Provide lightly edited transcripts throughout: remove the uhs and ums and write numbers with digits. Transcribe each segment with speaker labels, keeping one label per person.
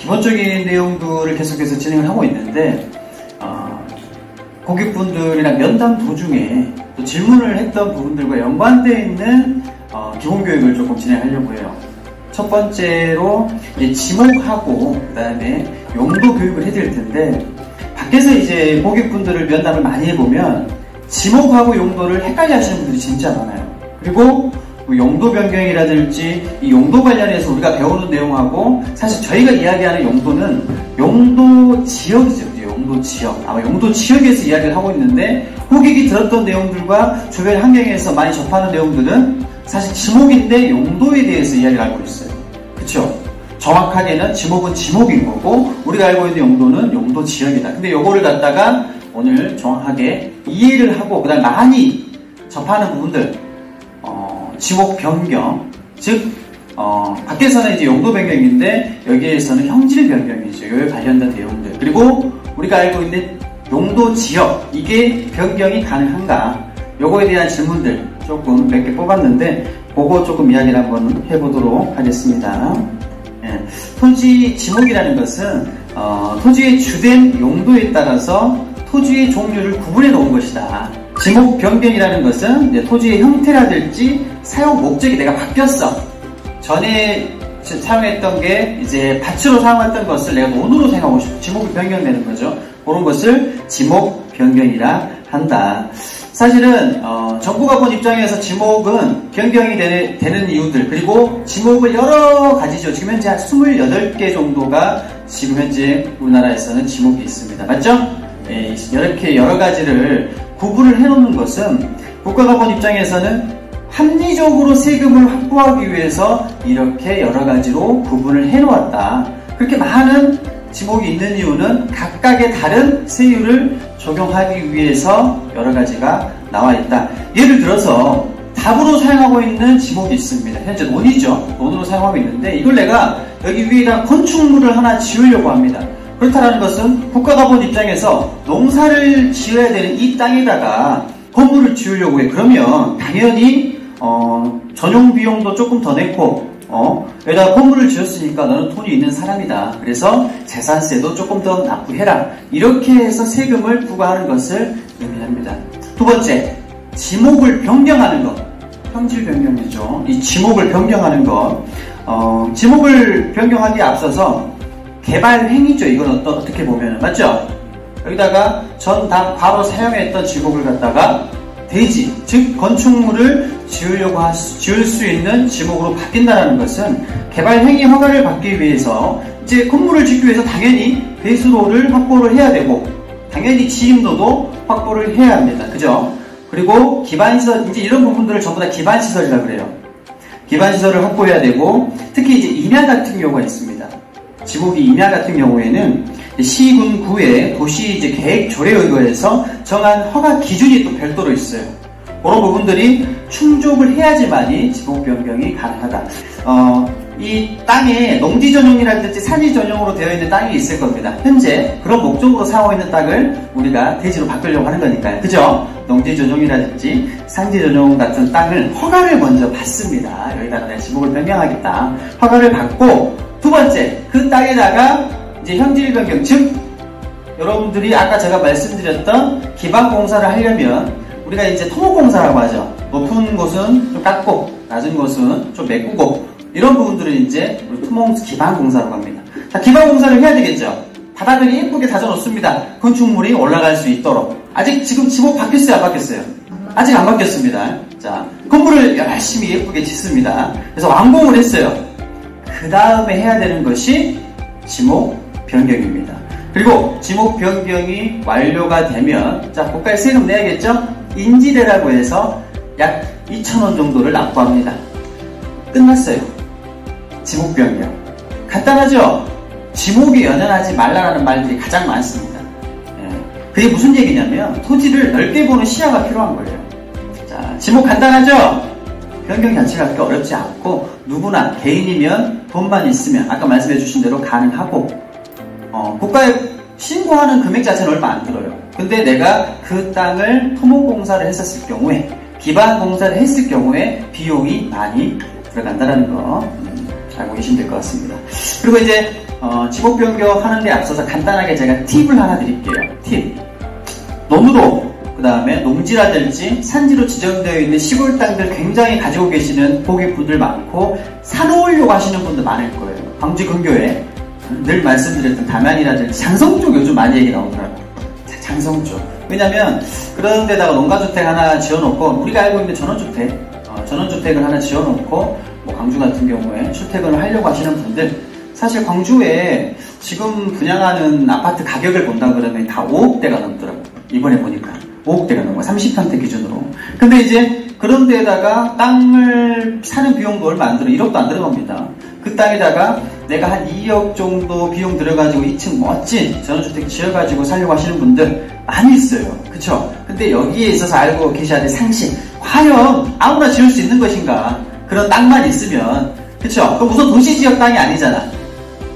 Speaker 1: 기본적인 내용들을 계속해서 진행을 하고 있는데 고객분들이랑 면담 도중에 또 질문을 했던 부분들과 연관되어 있는 기본교육을 조금 진행하려고 해요. 첫 번째로 이제 지목하고 그 다음에 용도 교육을 해드릴 텐데, 밖에서 이제 고객분들을 면담을 많이 해보면 지목하고 용도를 헷갈려 하시는 분들이 진짜 많아요. 그리고 용도 변경이라든지 이 용도 관련해서 우리가 배우는 내용하고 사실 저희가 이야기하는 용도는 용도 지역이죠. 용도 지역. 아마 용도 지역에서 이야기를 하고 있는데, 고객이 들었던 내용들과 주변 환경에서 많이 접하는 내용들은 사실 지목인데 용도에 대해서 이야기를 알고 있어요. 그쵸? 정확하게는 지목은 지목인 거고 우리가 알고 있는 용도는 용도 지역이다. 근데 요거를 갖다가 오늘 정확하게 이해를 하고 그다음 많이 접하는 부분들, 지목 변경, 즉 밖에서는 이제 용도 변경인데 여기에서는 형질 변경이죠. 이에 관련된 내용들. 그리고 우리가 알고 있는 용도 지역, 이게 변경이 가능한가? 요거에 대한 질문들 조금 몇 개 뽑았는데 그거 조금 이야기를 한번 해보도록 하겠습니다. 예, 토지 지목이라는 것은 토지의 주된 용도에 따라서 토지의 종류를 구분해 놓은 것이다. 지목 변경이라는 것은 이제 토지의 형태라든지 사용 목적이 내가 바뀌었어. 전에 사용했던 게 이제 밭으로 사용했던 것을 내가 논으로 사용하고 싶어. 지목이 변경되는 거죠. 그런 것을 지목 변경이라 한다. 사실은 정부가 본 입장에서 지목은 변경이 되는 이유들, 그리고 지목을 여러 가지죠. 지금 현재 한 28개 정도가 지금 현재 우리나라에서는 지목이 있습니다. 맞죠? 예, 이렇게 여러 가지를 구분을 해놓는 것은 국가가 본 입장에서는 합리적으로 세금을 확보하기 위해서 이렇게 여러 가지로 구분을 해놓았다. 그렇게 많은 지목이 있는 이유는 각각의 다른 세율을 적용하기 위해서 여러 가지가 나와 있다. 예를 들어서 답으로 사용하고 있는 지목이 있습니다. 현재 논이죠. 논으로 사용하고 있는데 이걸 내가 여기 위에다 건축물을 하나 지으려고 합니다. 그렇다는 것은 국가가 본 입장에서 농사를 지어야 되는 이 땅에다가 건물을 지으려고 해. 그러면 당연히 전용 비용도 조금 더 냈고 여기다가 건물을 지었으니까 너는 돈이 있는 사람이다. 그래서 재산세도 조금 더 납부해라. 이렇게 해서 세금을 부과하는 것을 의미합니다. 두 번째, 지목을 변경하는 것. 형질 변경이죠. 이 지목을 변경하는 것. 지목을 변경하기에 앞서서 개발 행위죠. 이건 어떻게 보면 맞죠? 여기다가 전답 과거 사용했던 지목을 갖다가 대지, 즉 건축물을 지을 수 있는 지목으로 바뀐다는 것은 개발 행위 허가를 받기 위해서 이제 건물을 짓기 위해서 당연히 배수로를 확보를 해야 되고 당연히 지임로도 확보를 해야 합니다. 그죠? 그리고 기반시설, 이제 이런 부분들을 전부 다 기반시설이라고 그래요. 기반시설을 확보해야 되고 특히 이제 임야 같은 경우가 있습니다. 지목이 임야 같은 경우에는 시군 구의 도시 이제 계획 조례에 의거해서 정한 허가 기준이 또 별도로 있어요. 그런 부분들이 충족을 해야지만이 지목 변경이 가능하다. 이 땅에 농지 전용이라든지 산지 전용으로 되어 있는 땅이 있을 겁니다. 현재 그런 목적으로 사용하고 있는 땅을 우리가 대지로 바꾸려고 하는 거니까요. 그죠? 농지 전용이라든지 산지 전용 같은 땅을 허가를 먼저 받습니다. 여기다가 내가 지목을 변경하겠다. 허가를 받고 두 번째, 그 땅에다가 이제 형질 변경, 즉 여러분들이 아까 제가 말씀드렸던 기반 공사를 하려면 우리가 이제 토목공사라고 하죠. 높은 곳은 좀 깎고 낮은 곳은 좀 메꾸고 이런 부분들을 이제 우리 토목 기반 공사라고 합니다. 자, 기반 공사를 해야 되겠죠. 바닥을 예쁘게 다져놓습니다. 건축물이 올라갈 수 있도록. 아직 지금 지목 바뀌었어요? 안 바뀌었어요? 아직 안 바뀌었습니다. 자, 건물을 열심히 예쁘게 짓습니다. 그래서 완공을 했어요. 그 다음에 해야 되는 것이 지목 변경입니다. 그리고 지목 변경이 완료가 되면 자, 국가에 세금 내야겠죠? 인지대라고 해서 약 2,000원 정도를 납부합니다. 끝났어요. 지목 변경. 간단하죠? 지목이 연연하지 말라라는 말들이 가장 많습니다. 그게 무슨 얘기냐면 토지를 넓게 보는 시야가 필요한 거예요. 자, 지목 간단하죠? 변경 자체가 그렇게 어렵지 않고 누구나 개인이면 돈만 있으면 아까 말씀해 주신 대로 가능하고 국가에 신고하는 금액 자체는 얼마 안 들어요. 근데 내가 그 땅을 토목공사를 했었을 경우에 기반공사를 했을 경우에 비용이 많이 들어간다는 거. 알고 계시면 될 것 같습니다. 그리고 이제 지목 변경 하는데 앞서서 간단하게 제가 팁을 하나 드릴게요. 팁. 농으로, 그 다음에 농지라든지 산지로 지정되어 있는 시골 땅들 굉장히 가지고 계시는 고객분들 많고 사놓으려고 하시는 분들 많을 거예요. 광주 근교에 늘 말씀드렸던 담양이라든지 장성 쪽 요즘 많이 얘기 나오더라고요. 장성 쪽. 왜냐면 그런 데다가 농가주택 하나 지어놓고 우리가 알고 있는 전원주택을 하나 지어놓고 뭐 광주 같은 경우에 출퇴근을 하려고 하시는 분들, 사실 광주에 지금 분양하는 아파트 가격을 본다 그러면 다 5억대가 넘더라고요. 이번에 보니까 5억대가 넘어요. 30평대 기준으로. 근데 이제 그런 데에다가 땅을 사는 비용도 얼마 안 들어, 1억도 안 들어갑니다. 그 땅에다가 내가 한 2억 정도 비용 들어가지고 2층 멋진 전원주택 지어가지고 살려고 하시는 분들 많이 있어요. 그쵸? 근데 여기에 있어서 알고 계셔야 될 상식. 과연 아무나 지을 수 있는 것인가? 그런 땅만 있으면. 그쵸? 그럼 우선 도시지역 땅이 아니잖아.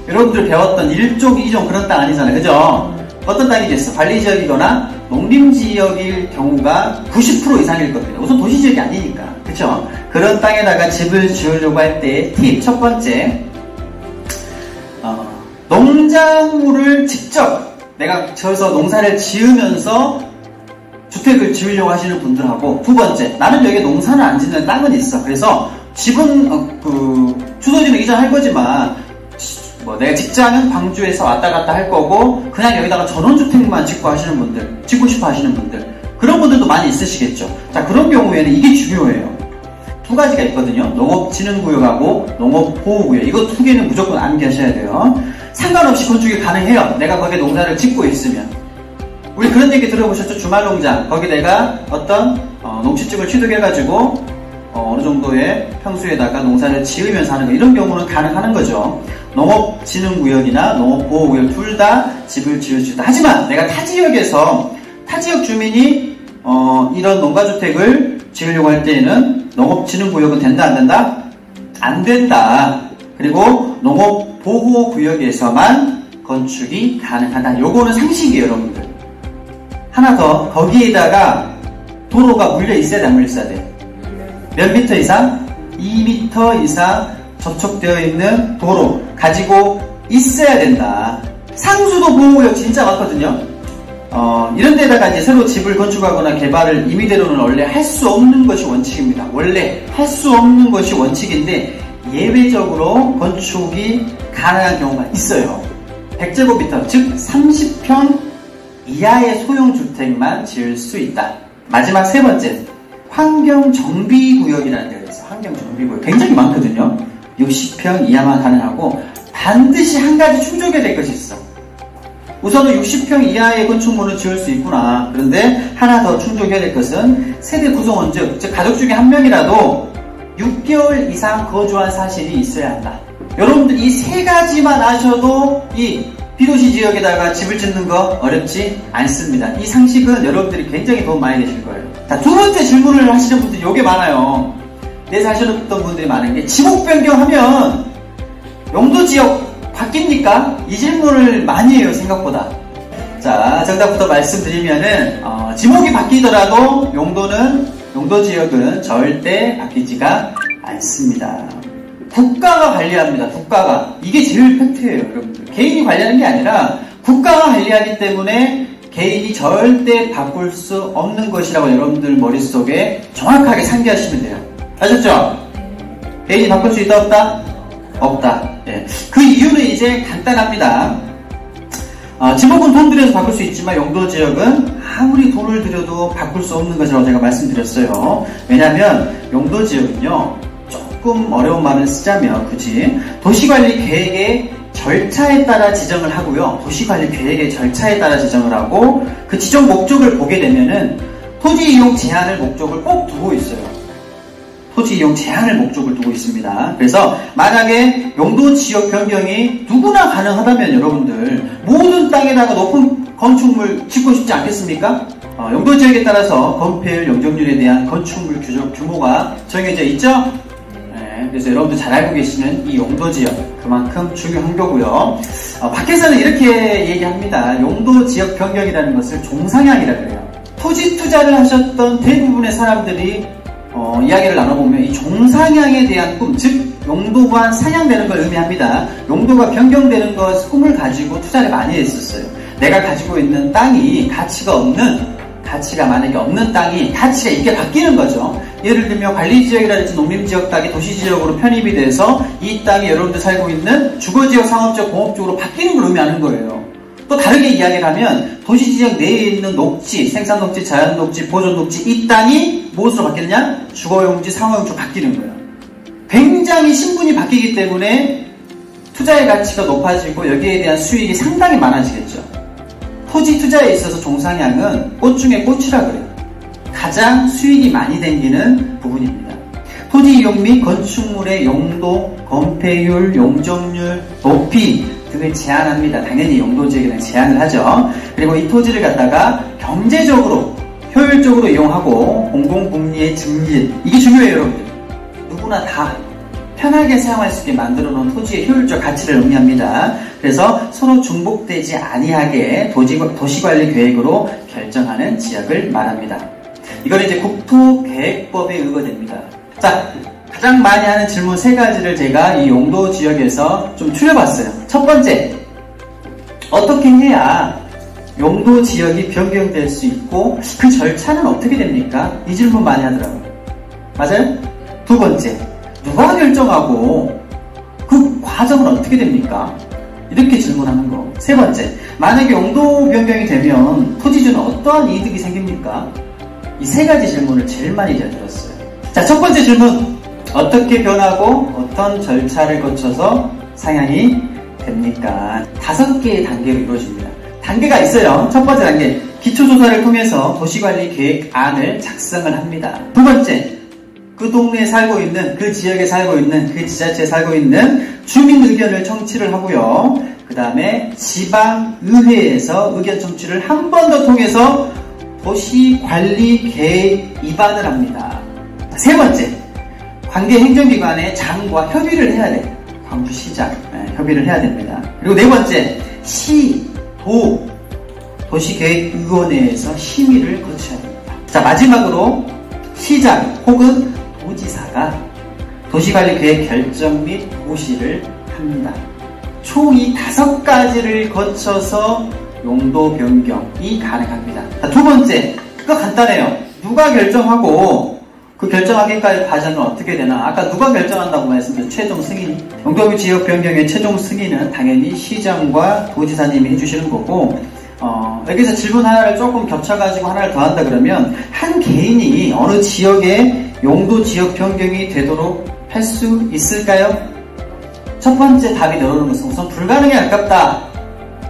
Speaker 1: 여러분들 배웠던 1종, 2종 그런 땅 아니잖아. 그죠? 어떤 땅이겠어? 관리지역이거나 농림지역일 경우가 90% 이상일 겁니다. 우선 도시지역이 아니니까. 그쵸? 그런 땅에다가 집을 지으려고 할 때 팁 첫 번째, 농작물을 직접 내가 져서 농사를 지으면서 주택을 지으려고 하시는 분들하고, 두 번째, 나는 여기 농사를 안 짓는 땅은 있어. 그래서 집은 주소지는 이전할 거지만 뭐 내가 직장은 광주에서 왔다 갔다 할 거고 그냥 여기다가 전원주택만 짓고 싶어 하시는 분들, 그런 분들도 많이 있으시겠죠. 자, 그런 경우에는 이게 중요해요. 두 가지가 있거든요. 농업진흥구역하고 농업보호구역. 이거 두 개는 무조건 암기하셔야 돼요. 상관없이 건축이 가능해요. 내가 거기에 농사를 짓고 있으면. 우리 그런 얘기 들어보셨죠? 주말농장. 거기 내가 어떤 농취증을 취득해가지고 어느 정도의 평수에다가 농사를 지으면서 하는 거, 이런 경우는 가능한 거죠. 농업진흥구역이나 농업보호구역 둘 다 집을 지을 수 있다. 하지만 내가 타지역 주민이 이런 농가주택을 지으려고 할 때에는 농업진흥구역은 된다, 안 된다? 안 된다. 그리고 농업보호구역에서만 건축이 가능하다. 요거는 상식이에요, 여러분들. 하나 더, 거기에다가 도로가 물려 있어야 돼, 안 물려 있어야 돼? 몇 미터 이상? 2미터 이상 접촉되어 있는 도로 가지고 있어야 된다. 상수도 보호구역 진짜 많거든요. 이런 데다가 이제 새로 집을 건축하거나 개발을 임의대로는 원래 할 수 없는 것이 원칙입니다. 원래 할 수 없는 것이 원칙인데 예외적으로 건축이 가능한 경우가 있어요. 100제곱미터, 즉 30평 이하의 소형주택만 지을 수 있다. 마지막 세 번째, 환경정비구역이라는 데가 있어요. 환경정비구역 굉장히 많거든요. 60평 이하만 가능하고 반드시 한 가지 충족해야 될 것이 있어. 우선은 60평 이하의 건축물을 지을 수 있구나. 그런데 하나 더 충족해야 될 것은 세대 구성원, 즉 가족 중에 한 명이라도 6개월 이상 거주한 사실이 있어야 한다. 여러분들 이 세 가지만 아셔도 이 비도시 지역에다가 집을 짓는 거 어렵지 않습니다. 이 상식은 여러분들이 굉장히 도움 많이 되실 거예요. 자, 두 번째 질문을 하시는 분들이 요게 많아요. 내 사시는 분들이 많은 게, 지목 변경하면 용도 지역 바뀝니까? 이 질문을 많이 해요, 생각보다. 자, 정답부터 말씀드리면은 지목이 바뀌더라도 용도 지역은 절대 바뀌지가 않습니다. 국가가 관리합니다. 국가가. 이게 제일 팩트예요, 여러분들. 개인이 관리하는 게 아니라 국가가 관리하기 때문에 개인이 절대 바꿀 수 없는 것이라고 여러분들 머릿속에 정확하게 상기하시면 돼요. 아셨죠? 개인이 바꿀 수 있다, 없다? 없다. 예. 그 이유는 이제 간단합니다. 지목은 돈 들여서 바꿀 수 있지만 용도지역은 아무리 돈을 들여도 바꿀 수 없는 것이라고 제가 말씀드렸어요. 왜냐하면 용도지역은요, 조금 어려운 말을 쓰자면 굳이 도시관리 계획의 절차에 따라 지정을 하고요. 도시관리 계획의 절차에 따라 지정을 하고 그 지정 목적을 보게 되면은 토지 이용 제한을 목적을 꼭 두고 있어요. 토지 이용 제한을 목적을 두고 있습니다. 그래서 만약에 용도 지역 변경이 누구나 가능하다면 여러분들 모든 땅에다가 높은 건축물 짓고 싶지 않겠습니까? 용도 지역에 따라서 건폐율, 용적률에 대한 건축물 규모가 정해져 있죠? 그래서 여러분들 잘 알고 계시는 이 용도지역, 그만큼 중요한 거고요. 밖에서는 이렇게 얘기합니다. 용도지역 변경이라는 것을 종상향이라고 해요. 토지 투자를 하셨던 대부분의 사람들이 이야기를 나눠보면 이 종상향에 대한 꿈, 즉 용도가 상향되는 걸 의미합니다. 용도가 변경되는 것 꿈을 가지고 투자를 많이 했었어요. 내가 가지고 있는 땅이 가치가 만약에 없는 땅이 가치가 있게 바뀌는 거죠. 예를 들면 관리지역이라든지 농림지역 땅이 도시지역으로 편입이 돼서 이 땅이 여러분들 살고 있는 주거지역, 상업지역, 공업지역으로 바뀌는 걸 의미하는 거예요. 또 다르게 이야기를 하면 도시지역 내에 있는 녹지, 생산녹지, 자연녹지, 보존녹지 이 땅이 무엇으로 바뀌느냐? 주거용지, 상업용지로 바뀌는 거예요. 굉장히 신분이 바뀌기 때문에 투자의 가치가 높아지고 여기에 대한 수익이 상당히 많아지겠죠. 토지 투자에 있어서 종상향은 꽃 중에 꽃이라 그래요. 가장 수익이 많이 생기는 부분입니다. 토지 이용 및 건축물의 용도, 건폐율, 용적률, 높이 등을 제한합니다. 당연히 용도지역에 대한 제한을 하죠. 그리고 이 토지를 갖다가 경제적으로 효율적으로 이용하고 공공복리의 증진, 이게 중요해요. 여러분들 누구나 다 편하게 사용할 수 있게 만들어 놓은 토지의 효율적 가치를 의미합니다. 그래서 서로 중복되지 아니하게 도시관리 계획으로 결정하는 지역을 말합니다. 이건 이제 국토계획법에 의거됩니다. 자, 가장 많이 하는 질문 3가지를 제가 이 용도 지역에서 좀 추려봤어요. 첫 번째, 어떻게 해야 용도 지역이 변경될 수 있고 그 절차는 어떻게 됩니까? 이 질문 많이 하더라고요. 맞아요? 두 번째, 누가 결정하고 그 과정은 어떻게 됩니까? 이렇게 질문하는 거. 세 번째, 만약에 용도 변경이 되면 토지주는 어떠한 이득이 생깁니까? 이 3가지 질문을 제일 많이 잘 들었어요. 자, 첫 번째 질문, 어떻게 변하고 어떤 절차를 거쳐서 상향이 됩니까? 5개의 단계로 이루어집니다. 단계가 있어요. 첫 번째 단계, 기초조사를 통해서 도시관리 계획안을 작성을 합니다. 두 번째, 그 동네에 살고 있는, 그 지역에 살고 있는, 그 지자체에 살고 있는 주민 의견을 청취를 하고요. 그 다음에 지방의회에서 의견 청취를 한 번 더 통해서 도시관리 계획 입안을 합니다. 세 번째, 관계 행정기관의 장과 협의를 해야 돼요. 광주시장, 협의를 해야 됩니다. 그리고 네 번째, 도시계획위원회에서 심의를 거쳐야 됩니다. 자, 마지막으로 시장 혹은 도지사가 도시관리계획 결정 및 고시를 합니다. 총 이 5가지를 거쳐서 용도 변경이 가능합니다. 자, 두 번째, 그거 간단해요. 누가 결정하고 그 결정하기까지 과정은 어떻게 되나? 아까 누가 결정한다고 말씀드렸죠? 최종 승인. 용도 지역 변경의 최종 승인은 당연히 시장과 도지사님이 해주시는 거고, 여기서 질문 하나를 조금 겹쳐가지고 하나를 더 한다 그러면 한 개인이 어느 지역에 용도 지역 변경이 되도록 할 수 있을까요? 첫 번째 답이 나오는 것은 우선 불가능에 가깝다.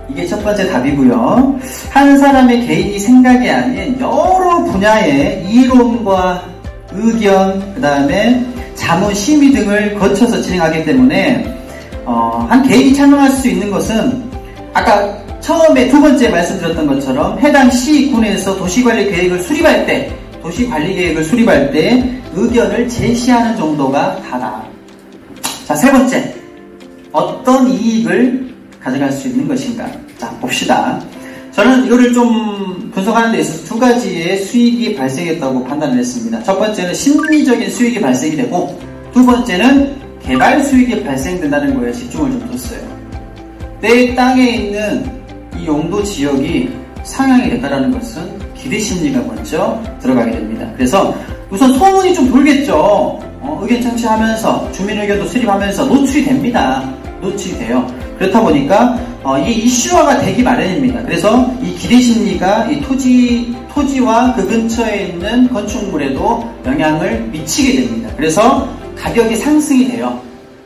Speaker 1: 이게 첫 번째 답이고요. 한 사람의 개인이 생각이 아닌 여러 분야의 이론과 의견, 그 다음에 자문, 심의 등을 거쳐서 진행하기 때문에 한 개인이 찬성할 수 있는 것은 아까 처음에 두 번째 말씀드렸던 것처럼 해당 시군에서 도시관리계획을 수립할 때 의견을 제시하는 정도가 다다. 자, 세 번째, 어떤 이익을 가져갈 수 있는 것인가? 자, 봅시다. 저는 이거를 좀 분석하는 데 있어서 2가지의 수익이 발생했다고 판단을 했습니다. 첫 번째는 심리적인 수익이 발생이 되고, 두 번째는 개발 수익이 발생된다는 거에 집중을 좀 뒀어요. 내 땅에 있는 이 용도 지역이 상향이 됐다는 것은 기대심리가 먼저 들어가게 됩니다. 그래서 우선 소문이 좀 돌겠죠. 의견 청취하면서 주민 의견도 수립하면서 노출이 됩니다. 노출이 돼요. 그렇다 보니까 이 이슈화가 되기 마련입니다. 그래서 이 기대심리가 이 토지와 그 근처에 있는 건축물에도 영향을 미치게 됩니다. 그래서 가격이 상승이 돼요.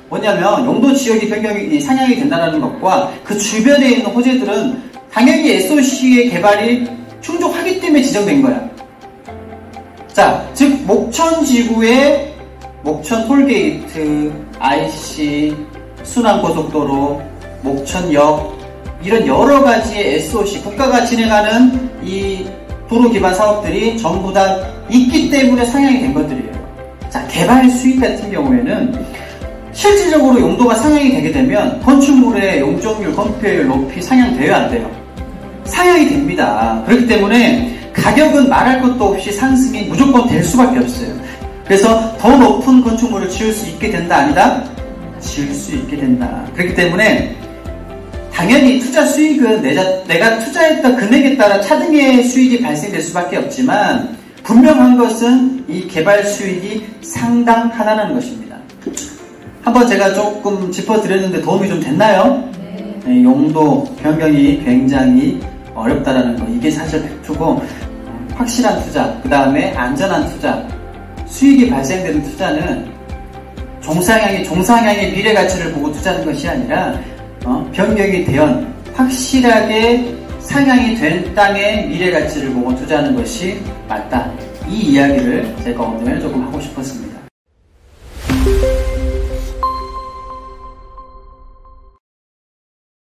Speaker 1: 뭐냐면 용도 지역이 변경이 상향이 된다는 것과 그 주변에 있는 호재들은 당연히 SOC의 개발이 충족하기 때문에 지정된 거야. 자, 즉 목천 지구의 목천 톨게이트, IC, 순환고속도로, 목천역 이런 여러 가지의 SOC, 국가가 진행하는 이 도로 기반 사업들이 전부 다 있기 때문에 상향이 된 것들이에요. 자, 개발 수익 같은 경우에는 실질적으로 용도가 상향이 되게 되면 건축물의 용적률, 건폐율 높이 상향돼야 안 돼요. 상향이 됩니다. 그렇기 때문에 가격은 말할 것도 없이 상승이 무조건 될 수밖에 없어요. 그래서 더 높은 건축물을 지을 수 있게 된다, 아니다? 지을 수 있게 된다. 그렇기 때문에 당연히 투자 수익은 내가 투자했던 금액에 따라 차등의 수익이 발생될 수밖에 없지만 분명한 것은 이 개발 수익이 상당하다는 것입니다. 한번 제가 조금 짚어드렸는데 도움이 좀 됐나요? 네. 용도 변경이 굉장히 어렵다라는 거, 이게 사실 팩트고, 확실한 투자, 그 다음에 안전한 투자, 수익이 발생되는 투자는 종상향의 미래 가치를 보고 투자하는 것이 아니라 변경이 되어 확실하게 상향이 된 땅의 미래 가치를 보고 투자하는 것이 맞다. 이 이야기를 제가 오늘 조금 하고 싶었습니다.